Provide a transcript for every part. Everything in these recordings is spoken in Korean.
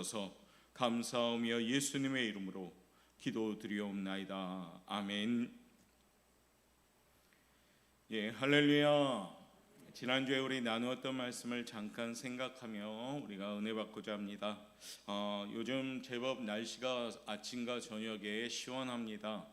서 감사하며 예수님의 이름으로 기도드리옵나이다. 아멘. 예, 할렐루야. 지난주에 우리 나누었던 말씀을 잠깐 생각하며 우리가 은혜 받고자 합니다. 요즘 제법 날씨가 아침과 저녁에 시원합니다.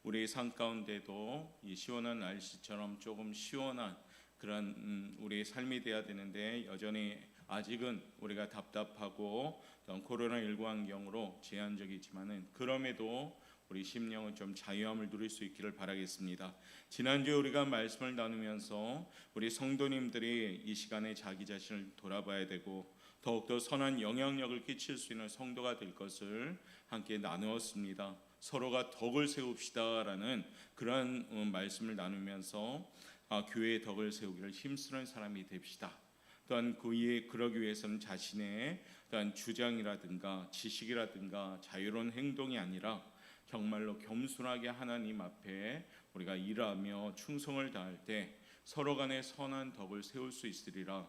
우리 산 가운데도 이 시원한 날씨처럼 조금 시원한 그런 우리의 삶이 돼야 되는데 여전히 아직은 우리가 답답하고 코로나19 환경으로 제한적이지만은 그럼에도 우리 심령은 좀 자유함을 누릴 수 있기를 바라겠습니다. 지난주에 우리가 말씀을 나누면서 우리 성도님들이 이 시간에 자기 자신을 돌아봐야 되고 더욱더 선한 영향력을 끼칠 수 있는 성도가 될 것을 함께 나누었습니다. 서로가 덕을 세웁시다라는 그러한 말씀을 나누면서 교회의 덕을 세우기를 힘쓰는 사람이 됩시다. 또한 그러기 위해서는 자신의 또한 주장이라든가 지식이라든가 자유로운 행동이 아니라 정말로 겸손하게 하나님 앞에 우리가 일하며 충성을 다할 때 서로 간에 선한 덕을 세울 수 있으리라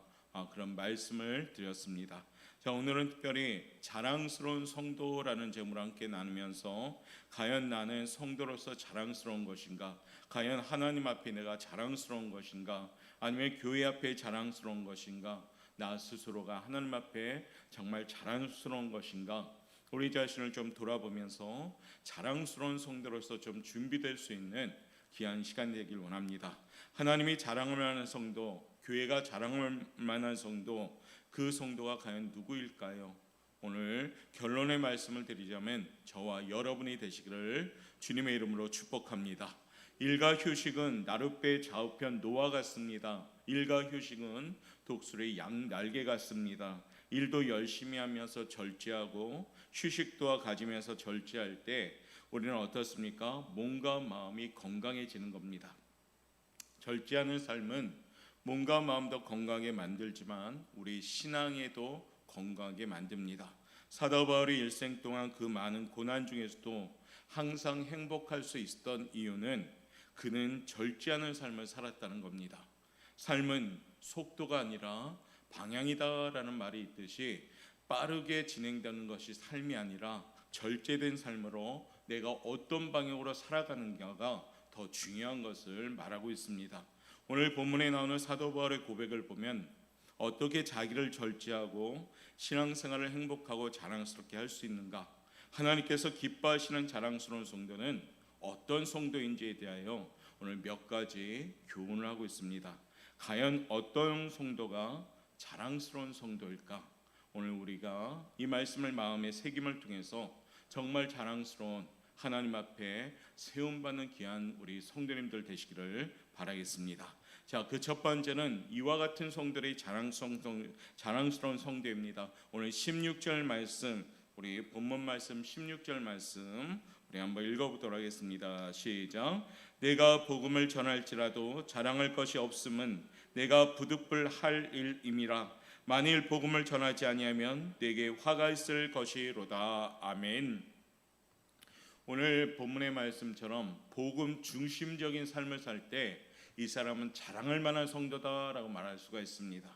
그런 말씀을 드렸습니다. 자, 오늘은 특별히 자랑스러운 성도라는 제목을 함께 나누면서 과연 나는 성도로서 자랑스러운 것인가? 과연 하나님 앞에 내가 자랑스러운 것인가? 아니면 교회 앞에 자랑스러운 것인가? 나 스스로가 하나님 앞에 정말 자랑스러운 것인가? 우리 자신을 좀 돌아보면서 자랑스러운 성도로서 좀 준비될 수 있는 귀한 시간 되길 원합니다. 하나님이 자랑을 만한 성도, 교회가 자랑을 만한 성도, 그 성도가 과연 누구일까요? 오늘 결론의 말씀을 드리자면 저와 여러분이 되시기를 주님의 이름으로 축복합니다. 일과 휴식은 나룻배 좌우편 노와 같습니다. 일과 휴식은 독수리의 양 날개 같습니다. 일도 열심히 하면서 절제하고 휴식도 가지면서 절제할 때 우리는 어떻습니까? 몸과 마음이 건강해지는 겁니다. 절제하는 삶은 몸과 마음도 건강하게 만들지만 우리 신앙에도 건강하게 만듭니다. 사도 바울이 일생 동안 그 많은 고난 중에서도 항상 행복할 수 있었던 이유는 그는 절제하는 삶을 살았다는 겁니다. 삶은 속도가 아니라 방향이다라는 말이 있듯이 빠르게 진행되는 것이 삶이 아니라 절제된 삶으로 내가 어떤 방향으로 살아가는가가 더 중요한 것을 말하고 있습니다. 오늘 본문에 나오는 사도 바울의 고백을 보면 어떻게 자기를 절제하고 신앙생활을 행복하고 자랑스럽게 할 수 있는가? 하나님께서 기뻐하시는 자랑스러운 성도는 어떤 성도인지에 대하여 오늘 몇 가지 교훈을 하고 있습니다. 과연 어떤 성도가 자랑스러운 성도일까? 오늘 우리가 이 말씀을 마음에 새김을 통해서 정말 자랑스러운 하나님 앞에 세움받는 귀한 우리 성도님들 되시기를 바라겠습니다. 자, 그 첫 번째는 이와 같은 성들의 자랑스러운 성도입니다. 오늘 16절 말씀, 우리 본문 말씀 16절 말씀 우리 한번 읽어보도록 하겠습니다. 시작. 내가 복음을 전할지라도 자랑할 것이 없음은 내가 부득불할 일임이라. 만일 복음을 전하지 아니하면 내게 화가 있을 것이로다. 아멘. 오늘 본문의 말씀처럼 복음 중심적인 삶을 살 때 이 사람은 자랑할 만한 성도다라고 말할 수가 있습니다.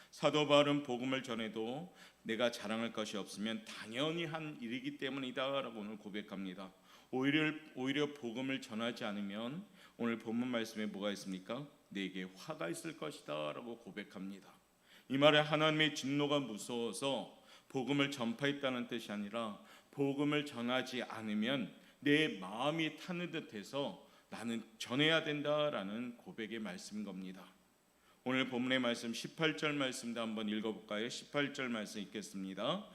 사도 바울은 복음을 전해도 내가 자랑할 것이 없으면 당연히 한 일이기 때문이다라고 오늘 고백합니다. 오히려 복음을 전하지 않으면 오늘 본문 말씀에 뭐가 있습니까? 내게 화가 있을 것이다라고 고백합니다. 이 말에 하나님의 진노가 무서워서 복음을 전파했다는 뜻이 아니라 복음을 전하지 않으면 내 마음이 타는 듯해서 나는 전해야 된다라는 고백의 말씀인 겁니다. 오늘 본문의 말씀 18절 말씀도 한번 읽어볼까요? 18절 말씀 읽겠습니다.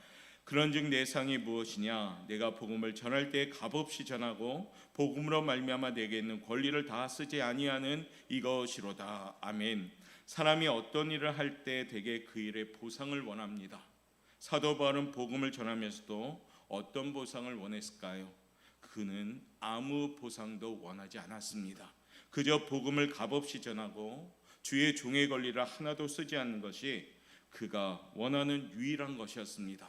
그런즉 내 상이 무엇이냐? 내가 복음을 전할 때 값없이 전하고 복음으로 말미암아 내게 있는 권리를 다 쓰지 아니하는 이것이로다. 아멘. 사람이 어떤 일을 할 때 대개 그 일의 보상을 원합니다. 사도 바울은 복음을 전하면서도 어떤 보상을 원했을까요? 그는 아무 보상도 원하지 않았습니다. 그저 복음을 값없이 전하고 주의 종의 권리를 하나도 쓰지 않는 것이 그가 원하는 유일한 것이었습니다.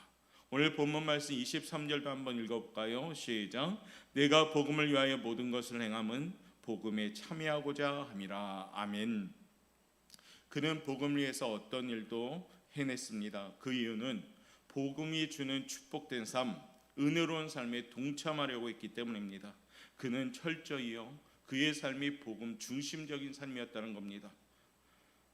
오늘 본문 말씀 23절도 한번 읽어볼까요? 시작. 내가 복음을 위하여 모든 것을 행함은 복음에 참여하고자 함이라. 아멘. 그는 복음을 위해서 어떤 일도 해냈습니다. 그 이유는 복음이 주는 축복된 삶, 은혜로운 삶에 동참하려고 했기 때문입니다. 그는 철저히요 그의 삶이 복음 중심적인 삶이었다는 겁니다.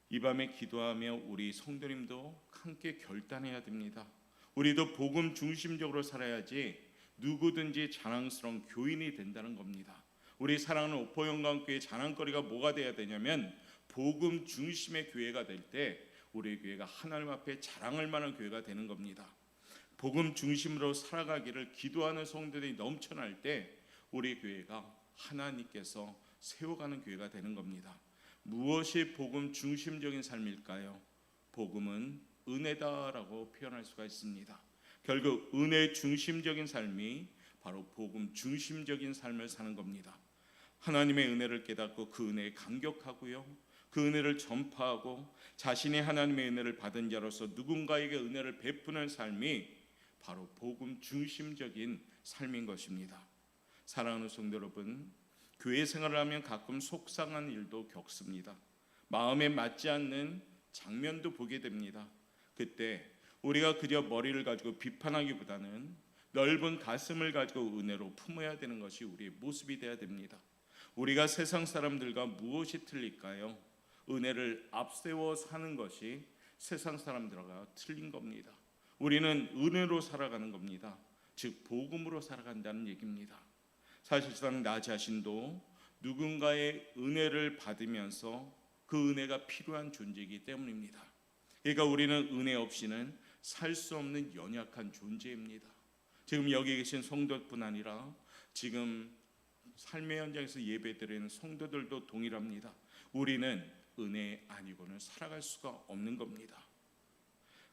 이 밤에 기도하며 우리 성도님도 함께 결단해야 됩니다. 우리도 복음 중심적으로 살아야지 누구든지 자랑스러운 교인이 된다는 겁니다. 우리 사랑하는 오포영광교회 자랑거리가 뭐가 돼야 되냐면 복음 중심의 교회가 될 때 우리 교회가 하나님 앞에 자랑할 만한 교회가 되는 겁니다. 복음 중심으로 살아가기를 기도하는 성도들이 넘쳐날 때 우리 교회가 하나님께서 세워가는 교회가 되는 겁니다. 무엇이 복음 중심적인 삶일까요? 복음은 은혜다라고 표현할 수가 있습니다. 결국 은혜 중심적인 삶이 바로 복음 중심적인 삶을 사는 겁니다. 하나님의 은혜를 깨닫고 그 은혜에 감격하고요 그 은혜를 전파하고 자신이 하나님의 은혜를 받은 자로서 누군가에게 은혜를 베푸는 삶이 바로 복음 중심적인 삶인 것입니다. 사랑하는 성도 여러분, 교회 생활을 하면 가끔 속상한 일도 겪습니다. 마음에 맞지 않는 장면도 보게 됩니다. 그때 우리가 그저 머리를 가지고 비판하기보다는 넓은 가슴을 가지고 은혜로 품어야 되는 것이 우리의 모습이 되어야 됩니다. 우리가 세상 사람들과 무엇이 틀릴까요? 은혜를 앞세워 사는 것이 세상 사람들과 틀린 겁니다. 우리는 은혜로 살아가는 겁니다. 즉 복음으로 살아간다는 얘기입니다. 사실상 나 자신도 누군가의 은혜를 받으면서 그 은혜가 필요한 존재이기 때문입니다. 그러니까 우리는 은혜 없이는 살 수 없는 연약한 존재입니다. 지금 여기 계신 성도뿐 아니라 지금 삶의 현장에서 예배드리는 성도들도 동일합니다. 우리는 은혜 아니고는 살아갈 수가 없는 겁니다.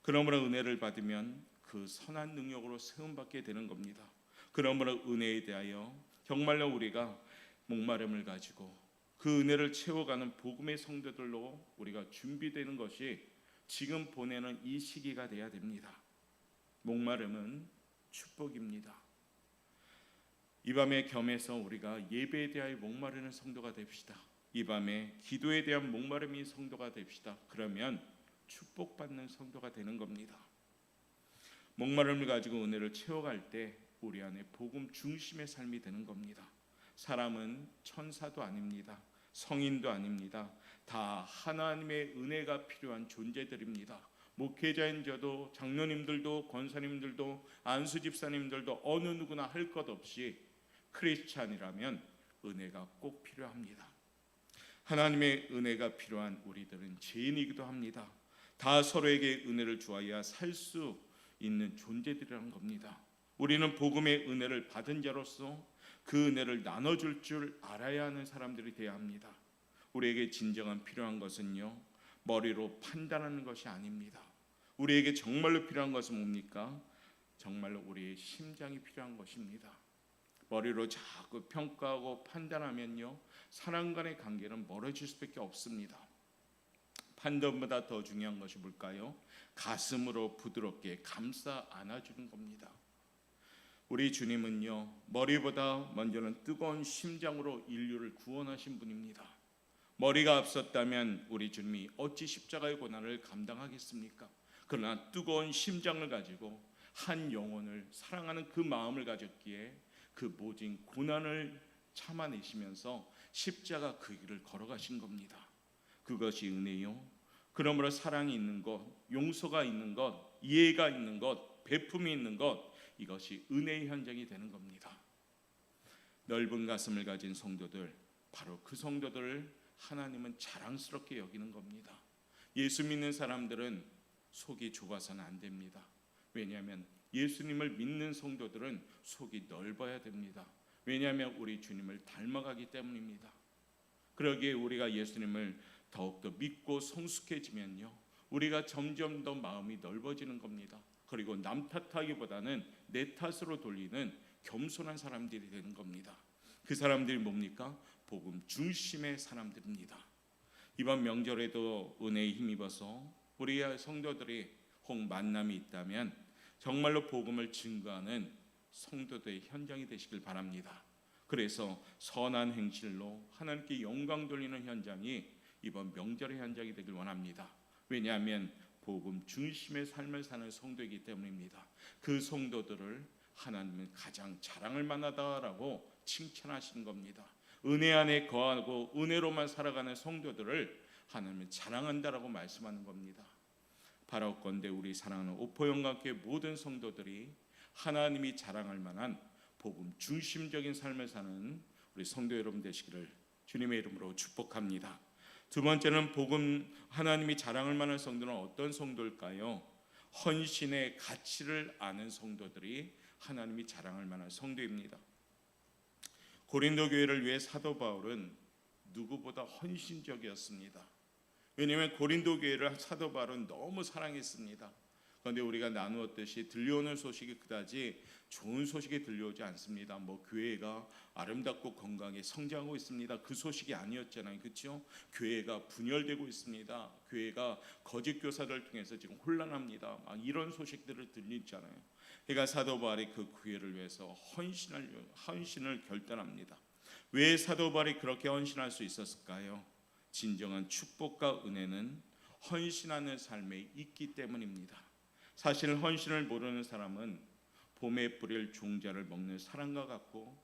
그러므로 은혜를 받으면 그 선한 능력으로 세움받게 되는 겁니다. 그러므로 은혜에 대하여 정말로 우리가 목마름을 가지고 그 은혜를 채워가는 복음의 성도들로 우리가 준비되는 것이 지금 보내는 이 시기가 돼야 됩니다. 목마름은 축복입니다. 이 밤에 겸해서 우리가 예배에 대하여 목마르는 성도가 됩시다. 이 밤에 기도에 대한 목마름이 성도가 됩시다. 그러면 축복받는 성도가 되는 겁니다. 목마름을 가지고 은혜를 채워갈 때 우리 안에 복음 중심의 삶이 되는 겁니다. 사람은 천사도 아닙니다. 성인도 아닙니다. 다 하나님의 은혜가 필요한 존재들입니다. 목회자인 저도 장로님들도 권사님들도 안수집사님들도 어느 누구나 할 것 없이 크리스찬이라면 은혜가 꼭 필요합니다. 하나님의 은혜가 필요한 우리들은 죄인이기도 합니다. 다 서로에게 은혜를 주어야 살 수 있는 존재들이라는 겁니다. 우리는 복음의 은혜를 받은 자로서 그 은혜를 나눠줄 줄 알아야 하는 사람들이 되어야 합니다. 우리에게 진정한 필요한 것은요 머리로 판단하는 것이 아닙니다. 우리에게 정말로 필요한 것은 뭡니까? 정말로 우리의 심장이 필요한 것입니다. 머리로 자꾸 평가하고 판단하면요 사람 간의 관계는 멀어질 수밖에 없습니다. 판단보다 더 중요한 것이 뭘까요? 가슴으로 부드럽게 감싸 안아주는 겁니다. 우리 주님은요 머리보다 먼저는 뜨거운 심장으로 인류를 구원하신 분입니다. 머리가 앞섰다면 우리 주님이 어찌 십자가의 고난을 감당하겠습니까? 그러나 뜨거운 심장을 가지고 한 영혼을 사랑하는 그 마음을 가졌기에 그 모진 고난을 참아내시면서 십자가 그 길을 걸어가신 겁니다. 그것이 은혜요. 그러므로 사랑이 있는 것, 용서가 있는 것, 이해가 있는 것, 베품이 있는 것, 이것이 은혜의 현장이 되는 겁니다. 넓은 가슴을 가진 성도들, 바로 그 성도들을 하나님은 자랑스럽게 여기는 겁니다. 예수 믿는 사람들은 속이 좁아서는 안 됩니다. 왜냐하면 예수님을 믿는 성도들은 속이 넓어야 됩니다. 왜냐하면 우리 주님을 닮아가기 때문입니다. 그러기에 우리가 예수님을 더욱더 믿고 성숙해지면요 우리가 점점 더 마음이 넓어지는 겁니다. 그리고 남 탓하기보다는 내 탓으로 돌리는 겸손한 사람들이 되는 겁니다. 그 사람들이 뭡니까? 복음 중심의 사람들입니다. 이번 명절에도 은혜에 힘입어서 우리 성도들이 혹 만남이 있다면 정말로 복음을 증거하는 성도들의 현장이 되시길 바랍니다. 그래서 선한 행실로 하나님께 영광 돌리는 현장이 이번 명절의 현장이 되길 원합니다. 왜냐하면 복음 중심의 삶을 사는 성도이기 때문입니다. 그 성도들을 하나님은 가장 자랑할 만하다라고 칭찬하시는 겁니다. 은혜 안에 거하고 은혜로만 살아가는 성도들을 하나님은 자랑한다라고 말씀하는 겁니다. 바라옵건대 우리 사랑하는 오포영광교회 모든 성도들이 하나님이 자랑할 만한 복음 중심적인 삶을 사는 우리 성도 여러분 되시기를 주님의 이름으로 축복합니다. 두 번째는 복음 하나님이 자랑할 만한 성도는 어떤 성도일까요? 헌신의 가치를 아는 성도들이 하나님이 자랑할 만한 성도입니다. 고린도 교회를 위해 사도 바울은 누구보다 헌신적이었습니다. 왜냐하면 고린도 교회를 사도 바울은 너무 사랑했습니다. 그런데 우리가 나누었듯이 들려오는 소식이 그다지 좋은 소식이 들려오지 않습니다. 교회가 아름답고 건강하게 성장하고 있습니다. 그 소식이 아니었잖아요. 그렇죠? 교회가 분열되고 있습니다. 교회가 거짓 교사를 통해서 지금 혼란합니다. 이런 소식들을 들리잖아요. 그러니까 사도 바울이 그 교회를 위해서 헌신을 결단합니다. 왜 사도 바울이 그렇게 헌신할 수 있었을까요? 진정한 축복과 은혜는 헌신하는 삶에 있기 때문입니다. 사실 헌신을 모르는 사람은 봄에 뿌릴 종자를 먹는 사람과 같고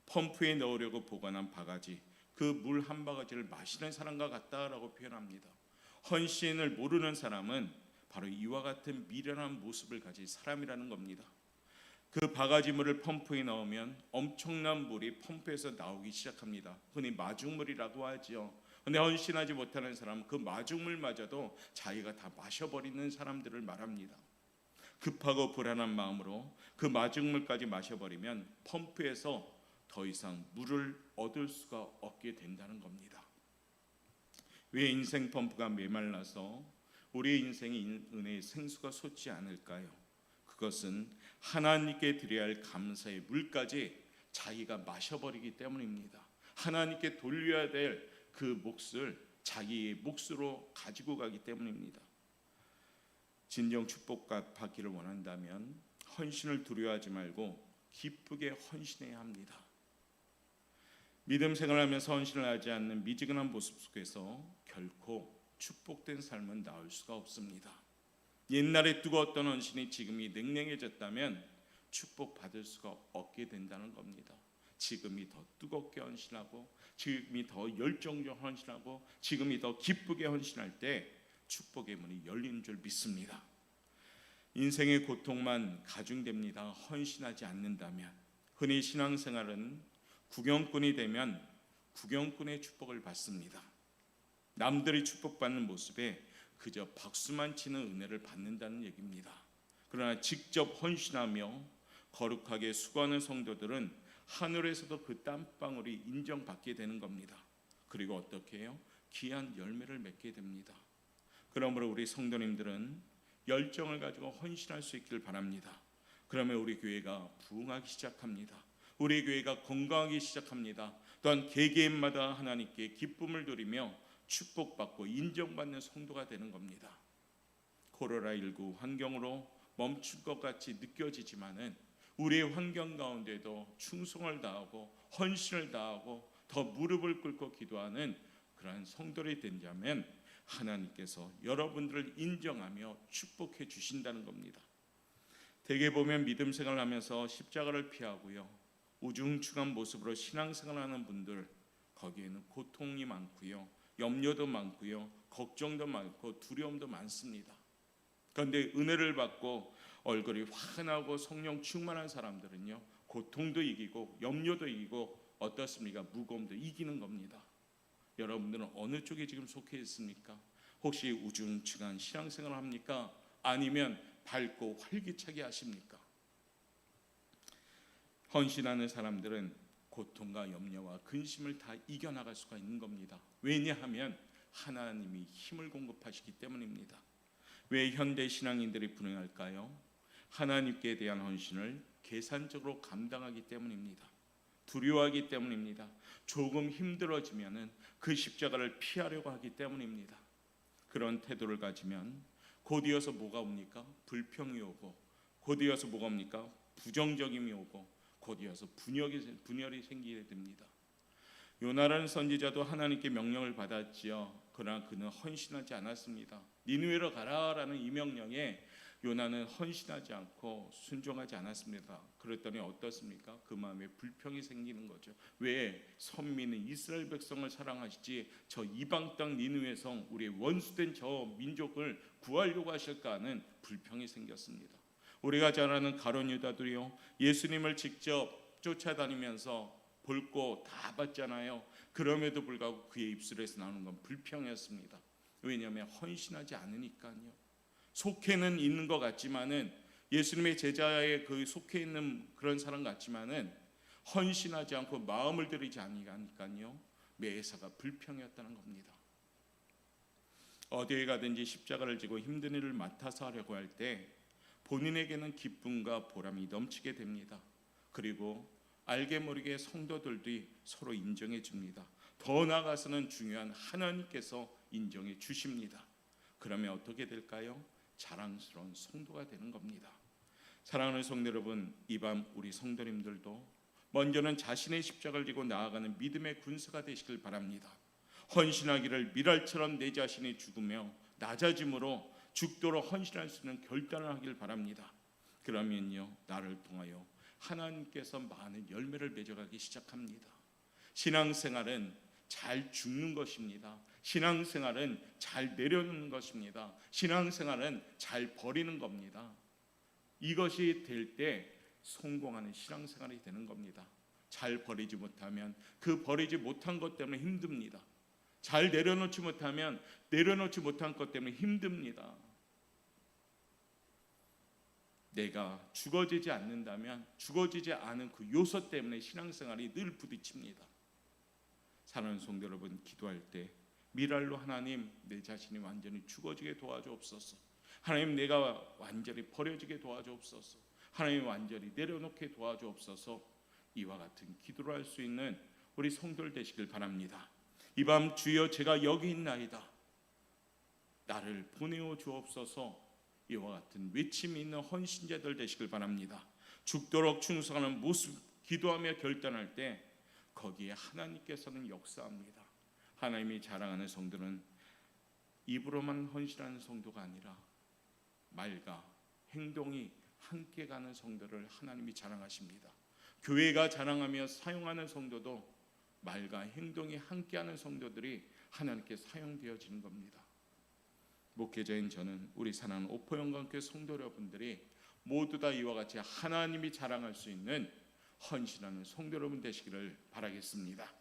펌프에 넣으려고 보관한 바가지, 그 물 한 바가지를 마시는 사람과 같다라고 표현합니다. 헌신을 모르는 사람은 바로 이와 같은 미련한 모습을 가진 사람이라는 겁니다. 그 바가지 물을 펌프에 넣으면 엄청난 물이 펌프에서 나오기 시작합니다. 흔히 마중물이라고 하죠. 근데 헌신하지 못하는 사람은 그 마중물마저도 자기가 다 마셔버리는 사람들을 말합니다. 급하고 불안한 마음으로 그 마중물까지 마셔버리면 펌프에서 더 이상 물을 얻을 수가 없게 된다는 겁니다. 왜 인생 펌프가 메말라서 우리의 인생의 은혜의 생수가 솟지 않을까요? 그것은 하나님께 드려야 할 감사의 물까지 자기가 마셔버리기 때문입니다. 하나님께 돌려야 될 그 몫을 자기의 몫으로 가지고 가기 때문입니다. 진정 축복받기를 원한다면 헌신을 두려워하지 말고 기쁘게 헌신해야 합니다. 믿음 생활하면서 헌신을 하지 않는 미지근한 모습 속에서 결코 축복된 삶은 나올 수가 없습니다. 옛날에 뜨거웠던 헌신이 지금이 냉랭해졌다면 축복받을 수가 없게 된다는 겁니다. 지금이 더 뜨겁게 헌신하고 지금이 더 열정적으로 헌신하고 지금이 더 기쁘게 헌신할 때 축복의 문이 열리는 줄 믿습니다. 인생의 고통만 가중됩니다. 헌신하지 않는다면. 흔히 신앙생활은 구경꾼이 되면 구경꾼의 축복을 받습니다. 남들이 축복받는 모습에 그저 박수만 치는 은혜를 받는다는 얘기입니다. 그러나 직접 헌신하며 거룩하게 수고하는 성도들은 하늘에서도 그 땀방울이 인정받게 되는 겁니다. 그리고 어떻게 해요? 귀한 열매를 맺게 됩니다. 그러므로 우리 성도님들은 열정을 가지고 헌신할 수 있기를 바랍니다. 그러면 우리 교회가 부흥하기 시작합니다. 우리 교회가 건강하기 시작합니다. 또한 개개인마다 하나님께 기쁨을 누리며 축복받고 인정받는 성도가 되는 겁니다. 코로나19 환경으로 멈출 것 같이 느껴지지만은 우리의 환경 가운데도 충성을 다하고 헌신을 다하고 더 무릎을 꿇고 기도하는 그러한 성도들이 된다면 하나님께서 여러분들을 인정하며 축복해 주신다는 겁니다. 대개 보면 믿음 생활을 하면서 십자가를 피하고요, 우중충한 모습으로 신앙생활하는 분들, 거기에는 고통이 많고요, 염려도 많고요, 걱정도 많고 두려움도 많습니다. 그런데 은혜를 받고 얼굴이 환하고 성령 충만한 사람들은요, 고통도 이기고 염려도 이기고 어떻습니까? 무거움도 이기는 겁니다. 여러분들은 어느 쪽에 지금 속해 있습니까? 혹시 우중충한 신앙생활을 합니까? 아니면 밝고 활기차게 하십니까? 헌신하는 사람들은 고통과 염려와 근심을 다 이겨나갈 수가 있는 겁니다. 왜냐하면 하나님이 힘을 공급하시기 때문입니다. 왜 현대 신앙인들이 불행할까요? 하나님께 대한 헌신을 계산적으로 감당하기 때문입니다. 두려워하기 때문입니다. 조금 힘들어지면은 그 십자가를 피하려고 하기 때문입니다. 그런 태도를 가지면 곧이어서 뭐가 옵니까? 불평이 오고, 곧이어서 뭐가 옵니까? 부정적임이 오고, 곧이어서 분열이 생기게 됩니다. 요나라는 선지자도 하나님께 명령을 받았지요. 그러나 그는 헌신하지 않았습니다. 니느웨로 가라라는 이 명령에 요나는 헌신하지 않고 순종하지 않았습니다. 그랬더니 어떻습니까? 그 마음에 불평이 생기는 거죠. 왜 선민은 이스라엘 백성을 사랑하시지 저 이방 땅 니느웨 성 우리의 원수된 저 민족을 구하려고 하실까 하는 불평이 생겼습니다. 우리가 잘 아는 가룟 유다도요, 예수님을 직접 쫓아다니면서 볼고 다 봤잖아요. 그럼에도 불구하고 그의 입술에서 나오는 건 불평이었습니다. 왜냐하면 헌신하지 않으니까요. 속해는 있는 것 같지만은 예수님의 제자에 그 속해 있는 그런 사람 같지만은 헌신하지 않고 마음을 들이지 않으니까요, 매사가 불평이었다는 겁니다. 어디에 가든지 십자가를 지고 힘든 일을 맡아서 하려고 할 때 본인에게는 기쁨과 보람이 넘치게 됩니다. 그리고 알게 모르게 성도들도 서로 인정해 줍니다. 더 나아가서는 중요한 하나님께서 인정해 주십니다. 그러면 어떻게 될까요? 자랑스러운 성도가 되는 겁니다. 사랑하는 성도 여러분, 이 밤 우리 성도님들도 먼저는 자신의 십자가를 지고 나아가는 믿음의 군사가 되시길 바랍니다. 헌신하기를 미랄처럼 내 자신이 죽으며 낮아짐으로 죽도록 헌신할 수 있는 결단을 하길 바랍니다. 그러면요, 나를 통하여 하나님께서 많은 열매를 맺어가기 시작합니다. 신앙생활은 잘 죽는 것입니다. 신앙생활은 잘 내려놓는 것입니다. 신앙생활은 잘 버리는 겁니다. 이것이 될 때 성공하는 신앙생활이 되는 겁니다. 잘 버리지 못하면 그 버리지 못한 것 때문에 힘듭니다. 잘 내려놓지 못하면 내려놓지 못한 것 때문에 힘듭니다. 내가 죽어지지 않는다면 죽어지지 않은 그 요소 때문에 신앙생활이 늘 부딪힙니다. 사랑하는 성도 여러분, 기도할 때 미랄로 하나님, 내 자신이 완전히 죽어지게 도와주옵소서. 하나님, 내가 완전히 버려지게 도와주옵소서. 하나님, 완전히 내려놓게 도와주옵소서. 이와 같은 기도를 할 수 있는 우리 성도들 되시길 바랍니다. 이 밤 주여 제가 여기 있나이다, 나를 보내어 주옵소서. 이와 같은 외침이 있는 헌신자들 되시길 바랍니다. 죽도록 충성하는 모습 기도하며 결단할 때 거기에 하나님께서는 역사합니다. 하나님이 자랑하는 성도는 입으로만 헌신하는 성도가 아니라 말과 행동이 함께 가는 성도를 하나님이 자랑하십니다. 교회가 자랑하며 사용하는 성도도 말과 행동이 함께하는 성도들이 하나님께 사용되어지는 겁니다. 목회자인 저는 우리 사랑하는 오포영광교회 성도 여러분들이 모두 다 이와 같이 하나님이 자랑할 수 있는 헌신하는 성도 여러분 되시기를 바라겠습니다.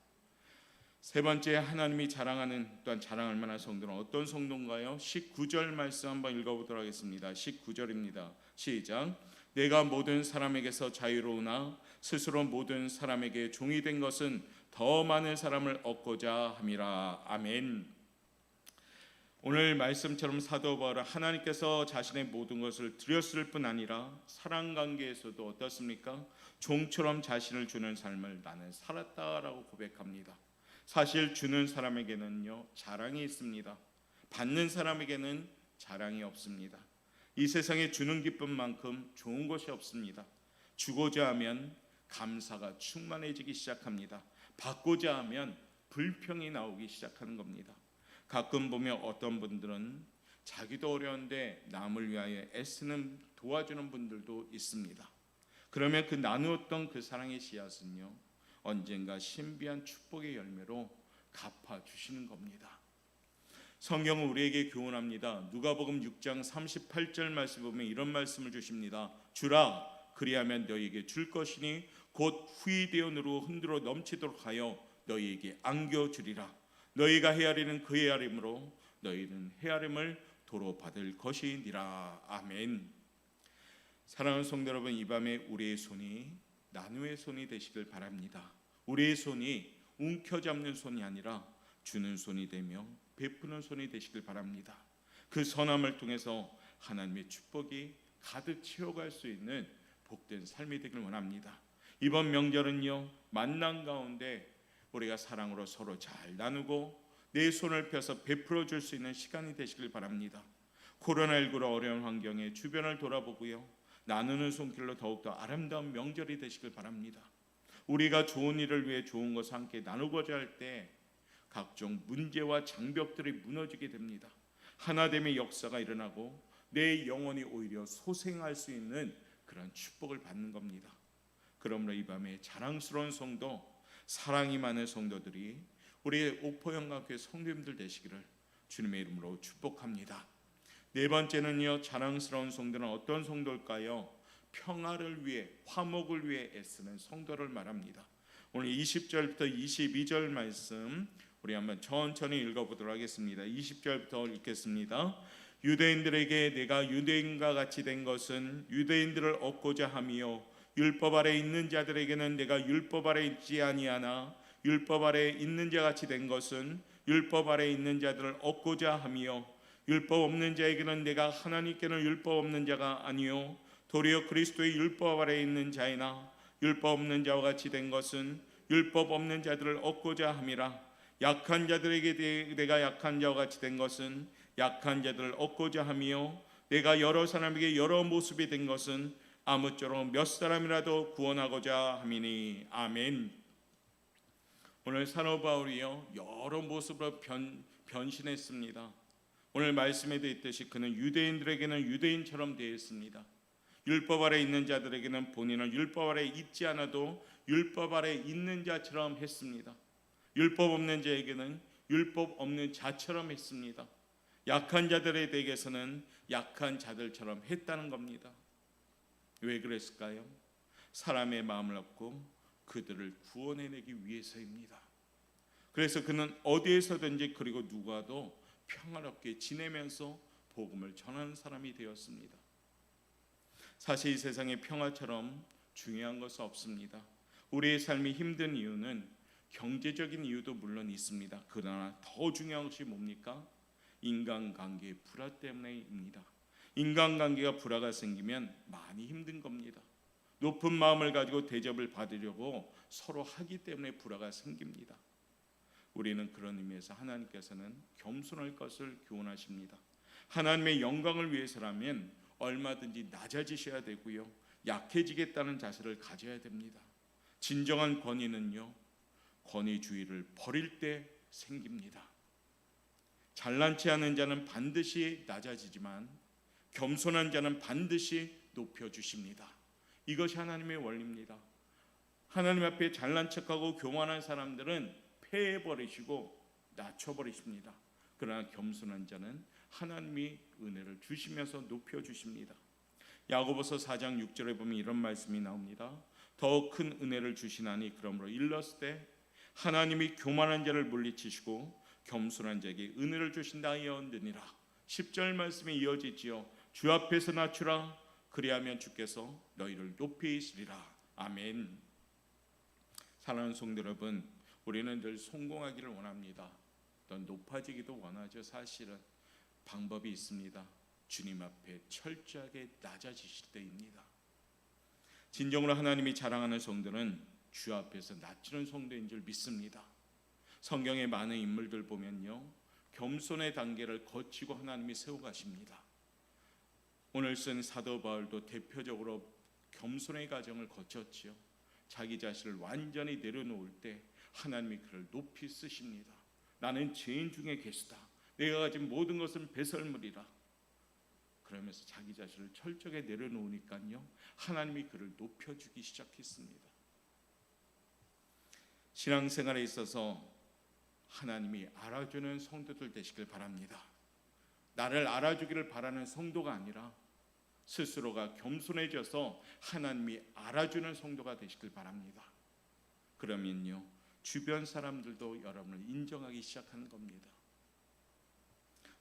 세 번째, 하나님이 자랑하는 또한 자랑할 만한 성도는 어떤 성도인가요? 19절 말씀 한번 읽어보도록 하겠습니다. 19절입니다. 시작. 내가 모든 사람에게서 자유로우나 스스로 모든 사람에게 종이 된 것은 더 많은 사람을 얻고자 함이라. 아멘. 오늘 말씀처럼 사도 바울은 하나님께서 자신의 모든 것을 드렸을 뿐 아니라 사랑 관계에서도 어떻습니까? 종처럼 자신을 주는 삶을 나는 살았다라고 고백합니다. 사실 주는 사람에게는요, 자랑이 있습니다. 받는 사람에게는 자랑이 없습니다. 이 세상에 주는 기쁨만큼 좋은 것이 없습니다. 주고자 하면 감사가 충만해지기 시작합니다. 받고자 하면 불평이 나오기 시작하는 겁니다. 가끔 보면 어떤 분들은 자기도 어려운데 남을 위하여 애쓰는 도와주는 분들도 있습니다. 그러면 그 나누었던 그 사랑의 씨앗은요, 언젠가 신비한 축복의 열매로 갚아주시는 겁니다. 성경은 우리에게 교훈합니다. 누가복음 6장 38절 말씀 보면 이런 말씀을 주십니다. 주라, 그리하면 너희에게 줄 것이니 곧 후이되어 흔들어 넘치도록 하여 너희에게 안겨주리라. 너희가 헤아리는 그 헤아림으로 너희는 헤아림을 도로 받을 것이니라. 아멘. 사랑하는 성도 여러분, 이 밤에 우리의 손이 나누의 손이 되시길 바랍니다. 우리의 손이 움켜잡는 손이 아니라 주는 손이 되며 베푸는 손이 되시길 바랍니다. 그 선함을 통해서 하나님의 축복이 가득 채워갈 수 있는 복된 삶이 되길 원합니다. 이번 명절은요, 만난 가운데 우리가 사랑으로 서로 잘 나누고 내 손을 펴서 베풀어 줄 수 있는 시간이 되시길 바랍니다. 코로나19로 어려운 환경에 주변을 돌아보고요, 나누는 손길로 더욱더 아름다운 명절이 되시길 바랍니다. 우리가 좋은 일을 위해 좋은 것을 함께 나누고자 할 때 각종 문제와 장벽들이 무너지게 됩니다. 하나됨의 역사가 일어나고 내 영혼이 오히려 소생할 수 있는 그런 축복을 받는 겁니다. 그러므로 이 밤에 자랑스러운 성도, 사랑이 많은 성도들이 우리의 옥포영광교회 성도님들 되시기를 주님의 이름으로 축복합니다. 네 번째는요, 자랑스러운 성도는 어떤 성도일까요? 평화를 위해, 화목을 위해 애쓰는 성도를 말합니다. 오늘 20절부터 22절 말씀 우리 한번 천천히 읽어보도록 하겠습니다. 20절부터 읽겠습니다. 유대인들에게 내가 유대인과 같이 된 것은 유대인들을 얻고자 함이요 율법 아래 있는 자들에게는 내가 율법 아래 있지 아니하나 율법 아래 있는 자 같이 된 것은 율법 아래 있는 자들을 얻고자 함이요 율법 없는 자에게는 내가 하나님께는 율법 없는 자가 아니요 도리어 그리스도의 율법 아래 있는 자이나 율법 없는 자와 같이 된 것은 율법 없는 자들을 얻고자 함이라. 약한 자들에게 내가 약한 자와 같이 된 것은 약한 자들을 얻고자 함이요 내가 여러 사람에게 여러 모습이 된 것은 아무쪼록 몇 사람이라도 구원하고자 함이니. 아멘. 오늘 사도 바울이요 여러 모습으로 변신했습니다. 오늘 말씀에도 있듯이 그는 유대인들에게는 유대인처럼 되었습니다. 율법 아래 있는 자들에게는 본인은 율법 아래 있지 않아도 율법 아래 있는 자처럼 했습니다. 율법 없는 자에게는 율법 없는 자처럼 했습니다. 약한 자들에 대해서는 약한 자들처럼 했다는 겁니다. 왜 그랬을까요? 사람의 마음을 얻고 그들을 구원해내기 위해서입니다. 그래서 그는 어디에서든지 그리고 누구와도 평화롭게 지내면서 복음을 전하는 사람이 되었습니다. 사실 이 세상의 평화처럼 중요한 것은 없습니다. 우리의 삶이 힘든 이유는 경제적인 이유도 물론 있습니다. 그러나 더 중요한 것이 뭡니까? 인간관계의 불화 때문에입니다. 인간관계가 불화가 생기면 많이 힘든 겁니다. 높은 마음을 가지고 대접을 받으려고 서로 하기 때문에 불화가 생깁니다. 우리는 그런 의미에서 하나님께서는 겸손할 것을 교훈하십니다. 하나님의 영광을 위해서라면 얼마든지 낮아지셔야 되고요, 약해지겠다는 자세를 가져야 됩니다. 진정한 권위는요, 권위주의를 버릴 때 생깁니다. 잘난 체 하는 자는 반드시 낮아지지만 겸손한 자는 반드시 높여주십니다. 이것이 하나님의 원리입니다. 하나님 앞에 잘난 척하고 교만한 사람들은 패해버리시고 낮춰버리십니다. 그러나 겸손한 자는 하나님이 은혜를 주시면서 높여주십니다. 야고보서 4장 6절에 보면 이런 말씀이 나옵니다. 더 큰 은혜를 주시나니 그러므로 일렀을 때 하나님이 교만한 자를 물리치시고 겸손한 자에게 은혜를 주신다 하였느니라. 10절 말씀이 이어지지요. 주 앞에서 낮추라. 그리하면 주께서 너희를 높이시리라. 아멘. 사랑하는 성도 여러분, 우리는 늘 성공하기를 원합니다. 또 높아지기도 원하죠. 사실은 방법이 있습니다. 주님 앞에 철저하게 낮아지실 때입니다. 진정으로 하나님이 자랑하는 성도는 주 앞에서 낮추는 성도인 줄 믿습니다. 성경의 많은 인물들 보면요, 겸손의 단계를 거치고 하나님이 세워가십니다. 오늘 쓴 사도 바울도 대표적으로 겸손의 과정을 거쳤지요. 자기 자신을 완전히 내려놓을 때 하나님이 그를 높이 쓰십니다. 나는 죄인 중에 계시다. 내가 가진 모든 것은 배설물이라. 그러면서 자기 자신을 철저하게 내려놓으니까요, 하나님이 그를 높여주기 시작했습니다. 신앙생활에 있어서 하나님이 알아주는 성도들 되시길 바랍니다. 나를 알아주기를 바라는 성도가 아니라 스스로가 겸손해져서 하나님이 알아주는 성도가 되시길 바랍니다. 그러면요, 주변 사람들도 여러분을 인정하기 시작하는 겁니다.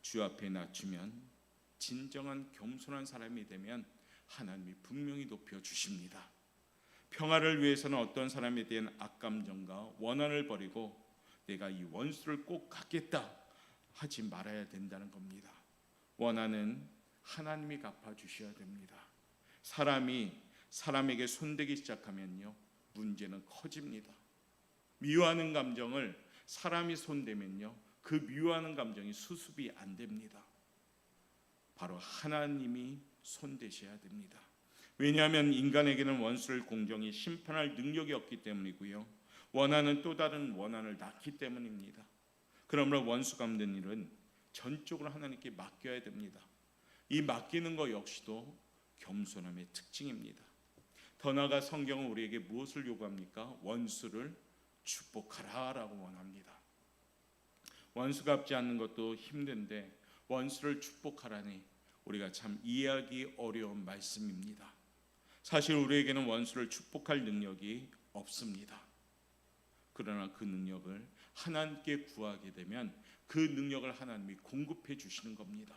주 앞에 낮추면, 진정한 겸손한 사람이 되면 하나님이 분명히 높여주십니다. 평화를 위해서는 어떤 사람에 대한 악감정과 원한을 버리고 내가 이 원수를 꼭 갚겠다 하지 말아야 된다는 겁니다. 원한은 하나님이 갚아주셔야 됩니다. 사람이 사람에게 손대기 시작하면요, 문제는 커집니다. 미워하는 감정을 사람이 손대면요, 그 미워하는 감정이 수습이 안 됩니다. 바로 하나님이 손대셔야 됩니다. 왜냐하면 인간에게는 원수를 공정히 심판할 능력이 없기 때문이고요, 원한은 또 다른 원한을 낳기 때문입니다. 그러므로 원수 갚는 일은 전적으로 하나님께 맡겨야 됩니다. 이 맡기는 것 역시도 겸손함의 특징입니다. 더 나아가 성경은 우리에게 무엇을 요구합니까? 원수를 축복하라라고 원합니다. 원수 갚지 않는 것도 힘든데 원수를 축복하라니 우리가 참 이해하기 어려운 말씀입니다. 사실 우리에게는 원수를 축복할 능력이 없습니다. 그러나 그 능력을 하나님께 구하게 되면 그 능력을 하나님이 공급해 주시는 겁니다.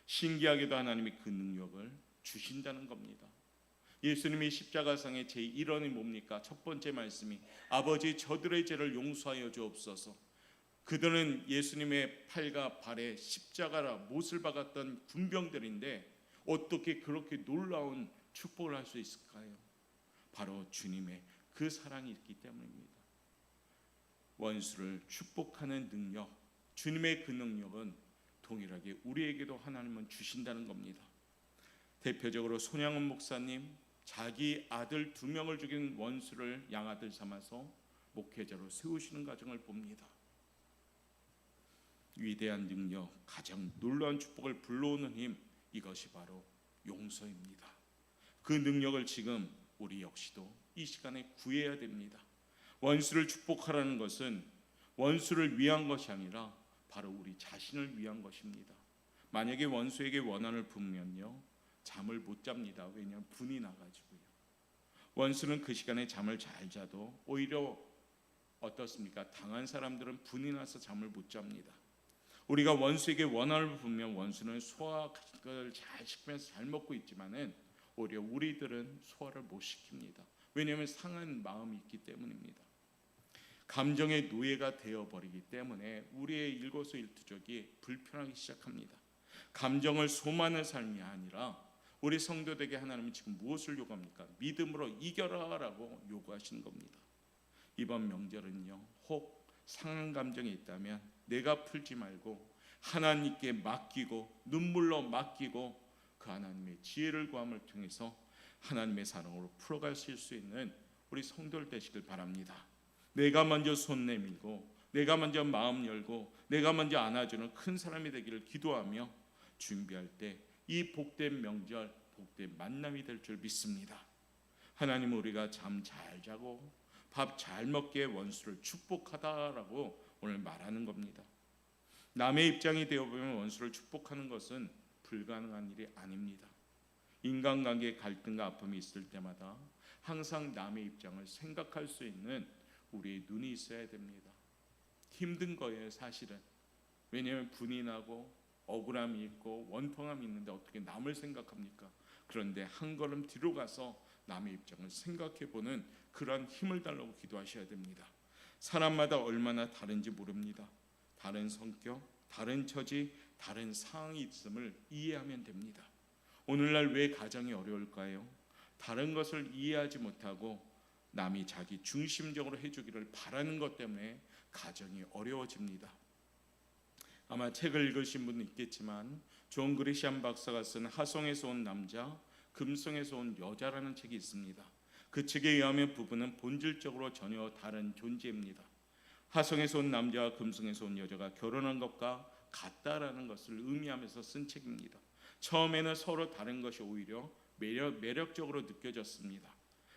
신기하게도 하나님이 그 능력을 주신다는 겁니다. 예수님이 십자가상의 제1원이 뭡니까? 첫 번째 말씀이 아버지 저들의 죄를 용서하여 주옵소서. 그들은 예수님의 팔과 발에 십자가라 못을 박았던 군병들인데 어떻게 그렇게 놀라운 축복을 할 수 있을까요? 바로 주님의 그 사랑이 있기 때문입니다. 원수를 축복하는 능력, 주님의 그 능력은 동일하게 우리에게도 하나님은 주신다는 겁니다. 대표적으로 손양원 목사님, 자기 아들 2명을 죽인 원수를 양아들 삼아서 목회자로 세우시는 과정을 봅니다. 위대한 능력, 가장 놀라운 축복을 불러오는 힘, 이것이 바로 용서입니다. 그 능력을 지금 우리 역시도 이 시간에 구해야 됩니다. 원수를 축복하라는 것은 원수를 위한 것이 아니라 바로 우리 자신을 위한 것입니다. 만약에 원수에게 원한을 품으면요, 잠을 못 잡니다. 왜냐하면 분이 나가지고요. 원수는 그 시간에 잠을 잘 자도 오히려 어떻습니까? 당한 사람들은 분이 나서 잠을 못 잡니다. 우리가 원수에게 원한을 품으면 원수는 소화를 잘 시키면서 잘 먹고 있지만은 오히려 우리들은 소화를 못 시킵니다. 왜냐하면 상한 마음이 있기 때문입니다. 감정의 노예가 되어버리기 때문에 우리의 일거수일투족이 불편하기 시작합니다. 감정을 소모하는 삶이 아니라 우리 성도들에게 하나님은 지금 무엇을 요구합니까? 믿음으로 이겨라라고 요구하시는 겁니다. 이번 명절은요, 혹 상한 감정이 있다면 내가 풀지 말고 하나님께 맡기고 눈물로 맡기고 그 하나님의 지혜를 구함을 통해서 하나님의 사랑으로 풀어가실 수 있는 우리 성도들 되시길 바랍니다. 내가 먼저 손 내밀고 내가 먼저 마음 열고 내가 먼저 안아주는 큰 사람이 되기를 기도하며 준비할 때 이 복된 명절, 복된 만남이 될 줄 믿습니다. 하나님은 우리가 잠 잘 자고 밥 잘 먹게 원수를 축복하다라고 오늘 말하는 겁니다. 남의 입장이 되어보면 원수를 축복하는 것은 불가능한 일이 아닙니다. 인간관계의 갈등과 아픔이 있을 때마다 항상 남의 입장을 생각할 수 있는 우리의 눈이 있어야 됩니다. 힘든 거예요, 사실은. 왜냐하면 분이 나고 억울함이 있고 원통함이 있는데 어떻게 남을 생각합니까? 그런데 한 걸음 뒤로 가서 남의 입장을 생각해보는 그런 힘을 달라고 기도하셔야 됩니다. 사람마다 얼마나 다른지 모릅니다. 다른 성격, 다른 처지, 다른 상황이 있음을 이해하면 됩니다. 오늘날 왜 가정이 어려울까요? 다른 것을 이해하지 못하고 남이 자기 중심적으로 해주기를 바라는 것 때문에 가정이 어려워집니다. 아마 책을 읽으신 분은 있겠지만 존 그리시안 박사가 쓴 하성에서 온 남자, 금성에서 온 여자라는 책이 있습니다. 그 책에 의하면 부부는 본질적으로 전혀 다른 존재입니다. 하성에서 온 남자와 금성에서 온 여자가 결혼한 것과 같다라는 것을 의미하면서 쓴 책입니다. 처음에는 서로 다른 것이 오히려 매력적으로 느껴졌습니다.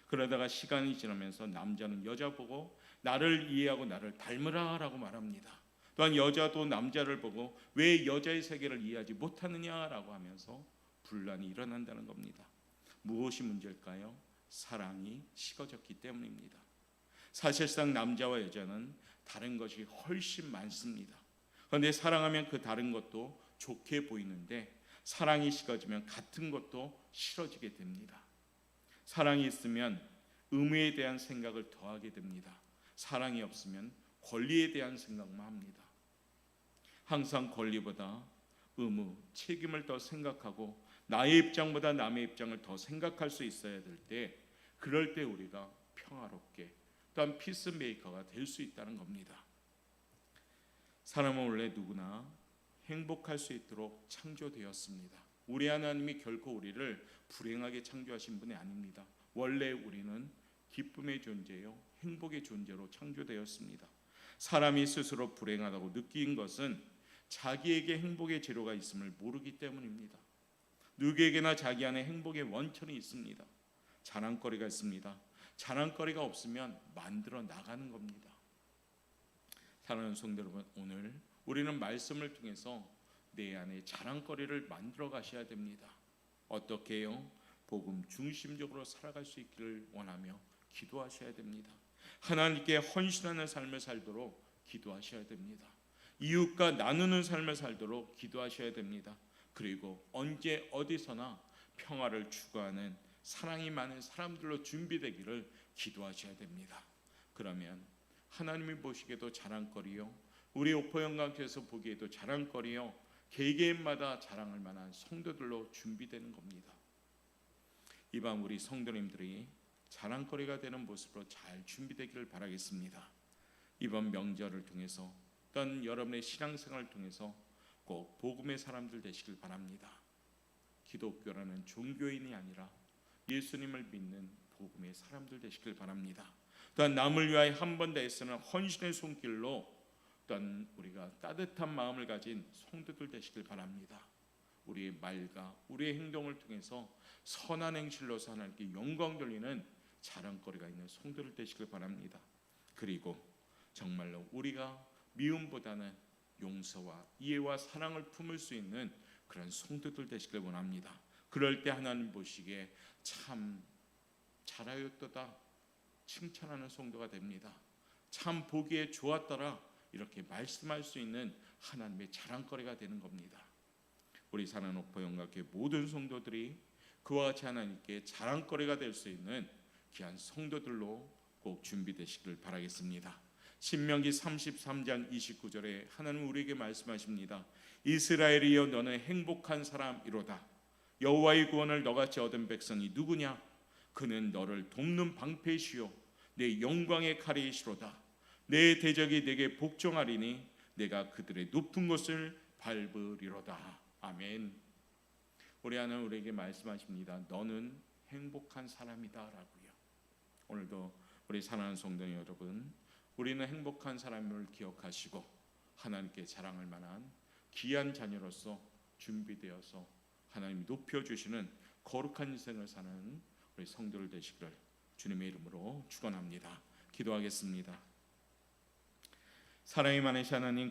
그러다가 시간이 지나면서 남자는 여자 보고 나를 이해하고 나를 닮으라라고 말합니다. 또한 여자도 남자를 보고 왜 여자의 세계를 이해하지 못하느냐라고 하면서 분란이 일어난다는 겁니다. 무엇이 문제일까요? 사랑이 식어졌기 때문입니다. 사실상 남자와 여자는 다른 것이 훨씬 많습니다. 그런데 사랑하면 그 다른 것도 좋게 보이는데 사랑이 식어지면 같은 것도 싫어지게 됩니다. 사랑이 있으면 의무에 대한 생각을 더하게 됩니다. 사랑이 없으면 권리에 대한 생각만 합니다. 항상 권리보다 의무, 책임을 더 생각하고 나의 입장보다 남의 입장을 더 생각할 수 있어야 될 때, 그럴 때 우리가 평화롭게 또한 피스메이커가 될 수 있다는 겁니다. 사람은 원래 누구나 행복할 수 있도록 창조되었습니다. 우리 하나님이 결코 우리를 불행하게 창조하신 분이 아닙니다. 원래 우리는 기쁨의 존재요, 행복의 존재로 창조되었습니다. 사람이 스스로 불행하다고 느낀 것은 자기에게 행복의 재료가 있음을 모르기 때문입니다. 누구에게나 자기 안에 행복의 원천이 있습니다. 자랑거리가 있습니다. 자랑거리가 없으면 만들어 나가는 겁니다. 사랑하는 성도 여러분, 오늘 우리는 말씀을 통해서 내 안에 자랑거리를 만들어 가셔야 됩니다. 어떻게 해요? 복음 중심적으로 살아갈 수 있기를 원하며 기도하셔야 됩니다. 하나님께 헌신하는 삶을 살도록 기도하셔야 됩니다. 이웃과 나누는 삶을 살도록 기도하셔야 됩니다. 그리고 언제 어디서나 평화를 추구하는 사랑이 많은 사람들로 준비되기를 기도하셔야 됩니다. 그러면 하나님이 보시기에도 자랑거리요, 우리 오포영광교회에서 보기에도 자랑거리요, 개개인마다 자랑할 만한 성도들로 준비되는 겁니다. 이밤 우리 성도님들이 자랑거리가 되는 모습으로 잘 준비되기를 바라겠습니다. 이번 명절을 통해서 또한 여러분의 신앙생활을 통해서 꼭 복음의 사람들 되시길 바랍니다. 기독교라는 종교인이 아니라 예수님을 믿는 복음의 사람들 되시길 바랍니다. 또한 남을 위하여 한 번 더 애쓰는 헌신의 손길로 또한 우리가 따뜻한 마음을 가진 성도들 되시길 바랍니다. 우리의 말과 우리의 행동을 통해서 선한 행실로서 하나님께 영광 돌리는 자랑거리가 있는 성도들 되시길 바랍니다. 그리고 정말로 우리가 미움보다는 용서와 이해와 사랑을 품을 수 있는 그런 성도들 되시길 원합니다. 그럴 때 하나님 보시기에 참 잘하였도다 칭찬하는 성도가 됩니다. 참 보기에 좋았더라 이렇게 말씀할 수 있는 하나님의 자랑거리가 되는 겁니다. 우리 사랑하는 오포영광교회 모든 성도들이 그와 같이 하나님께 자랑거리가 될 수 있는 귀한 성도들로 꼭 준비되시길 바라겠습니다. 신명기 33장 29절에 하나님 우리에게 말씀하십니다. 이스라엘이여 너는 행복한 사람이로다. 여호와의 구원을 너같이 얻은 백성이 누구냐? 그는 너를 돕는 방패시요 내 영광의 칼이시로다. 내 대적이 내게 복종하리니 내가 그들의 높은 곳을 밟으리로다. 아멘. 우리 하나님 우리에게 말씀하십니다. 너는 행복한 사람이다 라고요. 오늘도 우리 사랑하는 성도 여러분, 우리는 행복한 사람을 기억하시고 하나님께 자랑할 만한 귀한 자녀로서 준비되어서 하나님이 높여주시는 거룩한 인생을 사는 우리 성도들 되시기를 주님의 이름으로 축원합니다. 기도하겠습니다. 사랑이 많으신 하나님,